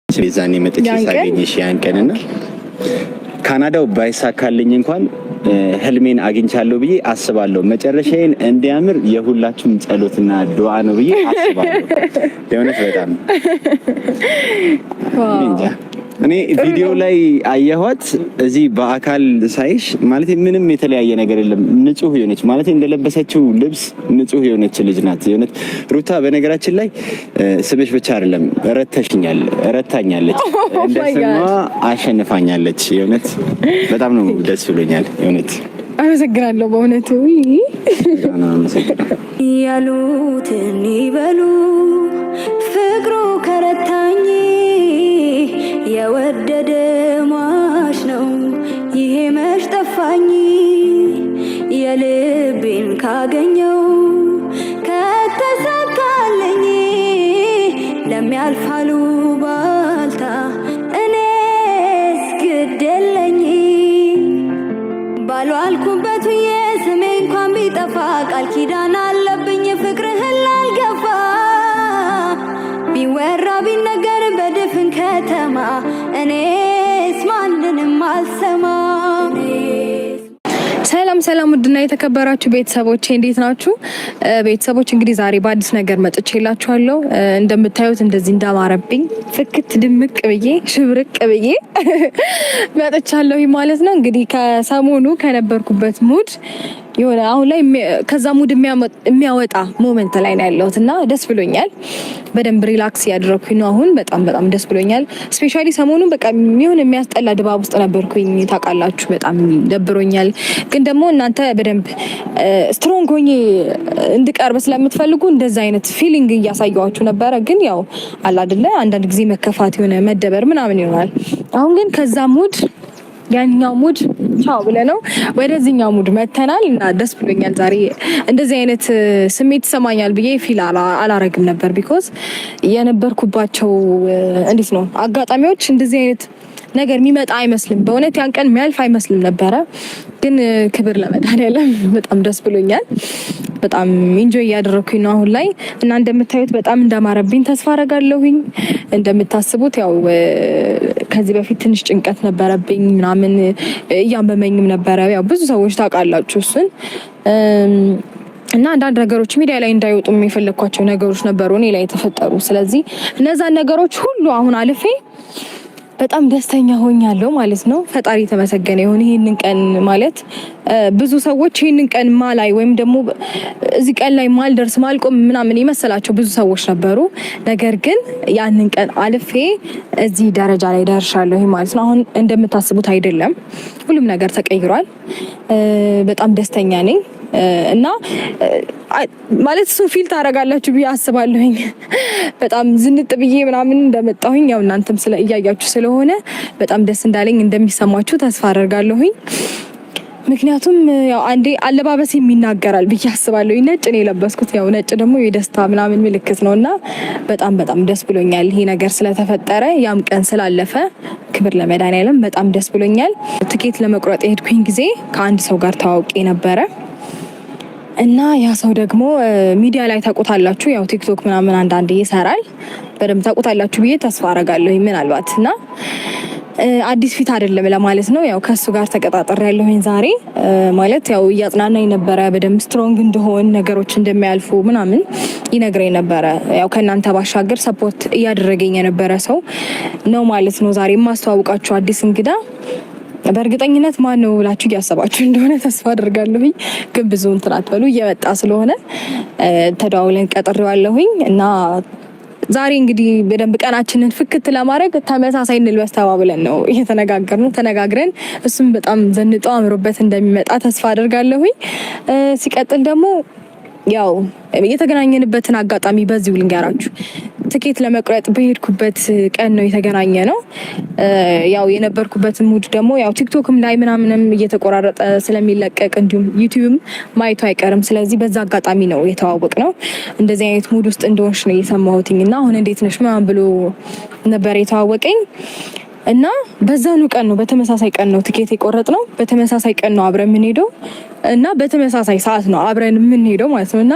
ስለዛኔ መጥቼ ሳገኝሽ ያን ቀንና ካናዳው ባይሳካልኝ እንኳን ህልሜን አግኝቻለሁ ብዬ አስባለሁ። መጨረሻዬን እንዲያምር የሁላችሁም ጸሎትና ዱዓ ነው ብዬ አስባለሁ። የእውነት በጣም እኔ ቪዲዮ ላይ አየኋት እዚህ በአካል ሳይሽ ማለት ምንም የተለያየ ነገር የለም። ንጹህ የሆነች ማለት እንደለበሰችው ልብስ ንጹህ የሆነች ልጅ ናት። የሆነች ሩታ በነገራችን ላይ ስምሽ ብቻ አይደለም ረታኛለች፣ እንደስሟ አሸንፋኛለች። የእውነት በጣም ነው ደስ ብሎኛል። የእውነት አመሰግናለሁ። በእውነቱ ያሉትን ይበሉ ፍቅሩ ከረታኝ የወደደ ሟች ነው ይሄ መች ጠፋኝ የልቤን ካገኘው ከተሳካልኝ ለሚያልፋሉ ባልታ እኔስ ግድ የለኝ ባልዋልኩበት የስሜ እንኳን ቢጠፋ ቃል ኪዳን አለብኝ ፍቅርህን ላልገፋ ቢወራ ቢነገር በድፍን ከተማ እኔስ ማንንም አልሰማ። ሰላም ውድና የተከበራችሁ ቤተሰቦቼ እንዴት ናችሁ? ቤተሰቦች እንግዲህ ዛሬ በአዲስ ነገር መጥቼላችኋለሁ። እንደምታዩት እንደዚህ እንዳማረብኝ ፍክት ድምቅ ብዬ ሽብርቅ ብዬ መጥቻለሁ ማለት ነው። እንግዲህ ከሰሞኑ ከነበርኩበት ሙድ የሆነ አሁን ላይ ከዛ ሙድ የሚያወጣ ሞመንት ላይ ነው ያለሁት እና ደስ ብሎኛል። በደንብ ሪላክስ ያደረኩኝ ነው አሁን። በጣም ደስ ብሎኛል። ስፔሻሊ ሰሞኑን በቃ የሆነ የሚያስጠላ ድባብ ውስጥ ነበርኩኝ። ታውቃላችሁ በጣም ደብሮኛል። ግን ደግሞ እናንተ በደንብ ስትሮንግ ሆኜ እንድቀርብ ስለምትፈልጉ እንደዛ አይነት ፊሊንግ እያሳየኋችሁ ነበረ። ግን ያው አላ አይደለ አንዳንድ ጊዜ መከፋት የሆነ መደበር ምናምን ይሆናል። አሁን ግን ከዛ ሙድ ያኛው ሙድ ቻው ብለነው ወደዚህኛው ሙድ መተናል እና ደስ ብሎኛል። ዛሬ እንደዚህ አይነት ስሜት ይሰማኛል ብዬ ፊል አላረግም ነበር። ቢኮዝ የነበርኩባቸው እንዴት ነው አጋጣሚዎች እንደዚህ አይነት ነገር የሚመጣ አይመስልም። በእውነት ያን ቀን የሚያልፍ አይመስልም ነበረ። ግን ክብር ለመድኃኒዓለም በጣም ደስ ብሎኛል። በጣም ኢንጆይ እያደረኩኝ ነው አሁን ላይ እና እንደምታዩት በጣም እንዳማረብኝ ተስፋ አደርጋለሁኝ። እንደምታስቡት ያው ከዚህ በፊት ትንሽ ጭንቀት ነበረብኝ ምናምን እያመመኝም ነበረ። ያው ብዙ ሰዎች ታውቃላችሁ እሱን እና አንዳንድ ነገሮች ሚዲያ ላይ እንዳይወጡ የሚፈልኳቸው ነገሮች ነበሩ እኔ ላይ የተፈጠሩ። ስለዚህ እነዛን ነገሮች ሁሉ አሁን አልፌ በጣም ደስተኛ ሆኛለሁ ማለት ነው። ፈጣሪ የተመሰገነ ይሁን። ይሄንን ቀን ማለት ብዙ ሰዎች ይሄንን ቀን ማላይ ወይም ደግሞ እዚህ ቀን ላይ ማልደርስ ማልቆም ምናምን የመሰላቸው ብዙ ሰዎች ነበሩ። ነገር ግን ያንን ቀን አልፌ እዚህ ደረጃ ላይ ደርሻለሁ ማለት ነው። አሁን እንደምታስቡት አይደለም፣ ሁሉም ነገር ተቀይሯል። በጣም ደስተኛ ነኝ እና ማለት እሱ ፊል ታደርጋላችሁ ብዬ አስባለሁኝ። በጣም ዝንጥ ብዬ ምናምን እንደመጣሁኝ ያው እናንተም እያያችሁ ስለሆነ በጣም ደስ እንዳለኝ እንደሚሰማችሁ ተስፋ አደርጋለሁኝ። ምክንያቱም ያው አንዴ አለባበስ የሚናገራል ብዬ አስባለሁ። ነጭ ነው የለበስኩት። ያው ነጭ ደግሞ የደስታ ምናምን ምልክት ነውና በጣም ደስ ብሎኛል ይሄ ነገር ስለተፈጠረ ያም ቀን ስላለፈ ክብር ለመድኃኒዓለም በጣም ደስ ብሎኛል። ትኬት ለመቁረጥ የሄድኩኝ ጊዜ ከአንድ ሰው ጋር ተዋውቄ ነበረ እና ያ ሰው ደግሞ ሚዲያ ላይ ታውቁታላችሁ። ያው ቲክቶክ ምናምን አንዳንዴ ይሰራል። በደንብ ታውቁታላችሁ ብዬ ተስፋ አደርጋለሁ ምናልባት እና አዲስ ፊት አይደለም ለማለት ነው። ያው ከሱ ጋር ተቀጣጥሬ ያለሁኝ ዛሬ ማለት ያው እያጽናናኝ ነበረ። በደንብ ስትሮንግ እንደሆን ነገሮች እንደሚያልፉ ምናምን ይነግረኝ ነበረ። ያው ከእናንተ ባሻገር ሰፖርት እያደረገኝ የነበረ ሰው ነው ማለት ነው። ዛሬ የማስተዋውቃችሁ አዲስ እንግዳ በእርግጠኝነት ማን ነው ብላችሁ እያሰባችሁ እንደሆነ ተስፋ አደርጋለሁኝ። ግን ብዙ እንትን አትበሉ፣ እየመጣ ስለሆነ ተደዋውለን ቀጥሬዋለሁኝ እና ዛሬ እንግዲህ በደንብ ቀናችንን ፍክት ለማድረግ ተመሳሳይ እንልበስ ተባብለን ነው እየተነጋገርነው። ተነጋግረን እሱም በጣም ዘንጦ አምሮበት እንደሚመጣ ተስፋ አደርጋለሁኝ። ሲቀጥል ደግሞ ያው የተገናኘንበትን አጋጣሚ በዚሁ ልንገራችሁ። ትኬት ለመቁረጥ በሄድኩበት ቀን ነው የተገናኘ ነው። ያው የነበርኩበት ሙድ ደግሞ ያው ቲክቶክም ላይ ምናምንም እየተቆራረጠ ስለሚለቀቅ እንዲሁም ዩቲዩብም ማየቱ አይቀርም። ስለዚህ በዛ አጋጣሚ ነው የተዋወቅ ነው። እንደዚህ አይነት ሙድ ውስጥ እንደሆንሽ ነው የሰማሁትኝ እና አሁን እንዴት ነሽ ምናምን ብሎ ነበር የተዋወቀኝ እና በዛኑ ቀን ነው በተመሳሳይ ቀን ነው ትኬት የቆረጥ ነው። በተመሳሳይ ቀን ነው አብረን የምንሄደው እና በተመሳሳይ ሰዓት ነው አብረን የምንሄደው ማለት ነው። እና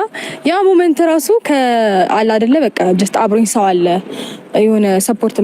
ያ ሞመንት ራሱ ከአላ አይደለ በቃ ጀስት አብሮኝ ሰው አለ የሆነ ሰፖርት